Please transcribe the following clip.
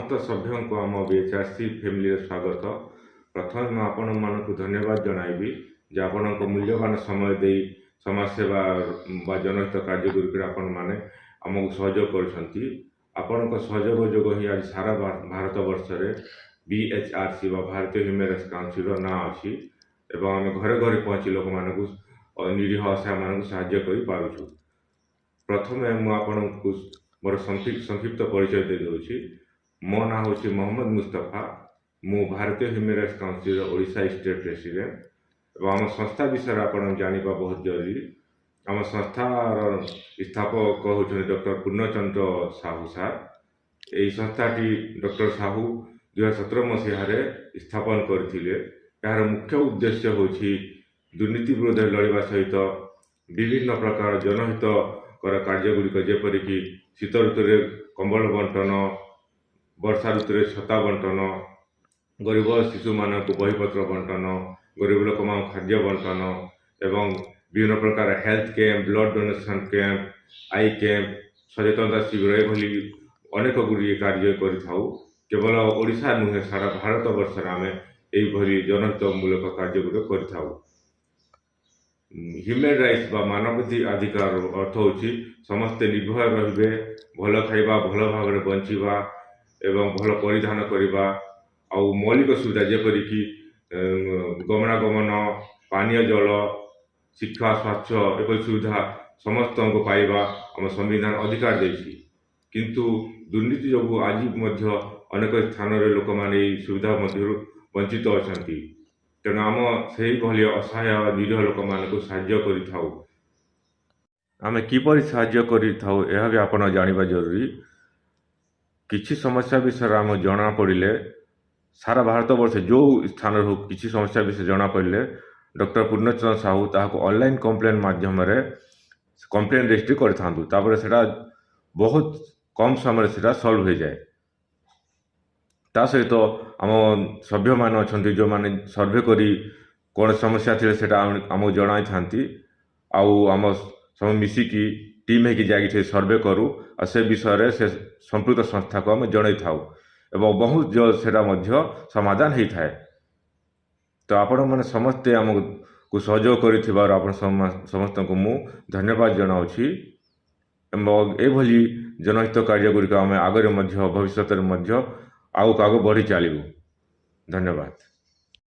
समस्त सभ्यों को आम बीएचआरसी फैमिली स्वागत। प्रथम मैं आपण मानक धन्यवाद जनइबी जे आपण मूल्यवान समय दे समाज सेवा जनहित कार्यगुरी आपण मैंने आमको सहयोग कर सहयोग जोग ही आज सारा भारत वर्ष में बीएचआरसी भारतीय ह्यूमन राइट्स काउंसिल ना अच्छी आम घरे घरे पहुँची लोक मानक निरीह असहाय मानक साहाय्य कर पारुछु। प्रथमे मुझे मोर संक्षिप्त परिचय दे दूची। मो ना हूँ मोहम्मद मुस्तफा। मु भारतीय human rights council Odisha state president और आम संस्था विषय आप जाना बहुत जरूरी। आम संस्थार स्थापक होती डॉक्टर पूर्णचंद्र साहू सार। यही संस्थाटी डॉक्टर साहू 2017 मसीह स्थापन करथिले। यार मुख्य उद्देश्य हूँ दुर्नीति विरोध लड़वा सहित विभिन्न प्रकार जनहित कार्यगुड़िक जेपरिक शीत ऋतु कंबल बंटन, वर्षा ऋतु छता बंटन, गरीब शिशु मानक बहीपत्र बंटन, गरीब लोक खाद्य बंटन एवं विभिन्न प्रकार health camp, blood donation camp, eye camp, सचेतनता शिविर एभली अनेक गुड़िए कार्य करिथाउ। केवल ओडिशा नुहे सारा भारत वर्ष आम यही जनहित मूलक कार्यगुड़िक करिथाउ। ह्यूमन राइट्स बा मानवाधिकार अर्थ हूँ समस्ते निर्भय रे, भल खाइबा, भल भाव में बंचवा एवं भल परिधान करवा, आउ मौलिक सुविधा जेपरिक गमनागमन, पानीय जल, शिक्षा, स्वास्थ्य एपरी सुविधा समस्त को पाइबा आम संविधान अधिकार देछि। किंतु दुर्नीति जो आज अनेक स्थान रे लोक माने सुविधा मध्य वंचित अछंती। तेणु आम से भली असहाय निरीह लोक मानक साहाय्य करिथाउ। आम किपरि साहाय्य करिथाउ यह भी आपण जानिबा जरूरी। किछि समस्या विषय आम जना पड़िले सारा भारत वर्ष जो स्थान हो किछि समस्या विषय जना पड़िले डॉक्टर पूर्णचंद्र साहू ताहाको ऑनलाइन कंप्लेन माध्यम रे कंप्लेन रजिस्ट्री करथांतु। तापर सेटा बहुत कम समय से सॉल्व हो जाए। ता सहित आम सभ्य मान अच्छा जो मैंने सर्वे करी कौन समस्या थी सेटा आमको जनाई थांती। आम सब मिसिकी टीम होगी जाके सर्वे करूँ और से विषय से संपृक्त संस्था को आम जन था एवं बहुत जल्द से समाधान होता है। तो आपण मैंने समस्ते आमको सहयोग कर समस्त को मु धन्यवाद जनाऊँगी। एभली जनहित कार्यगुड़िक आम आगे भविष्य में आगू बढ़ी चलू। धन्यवाद।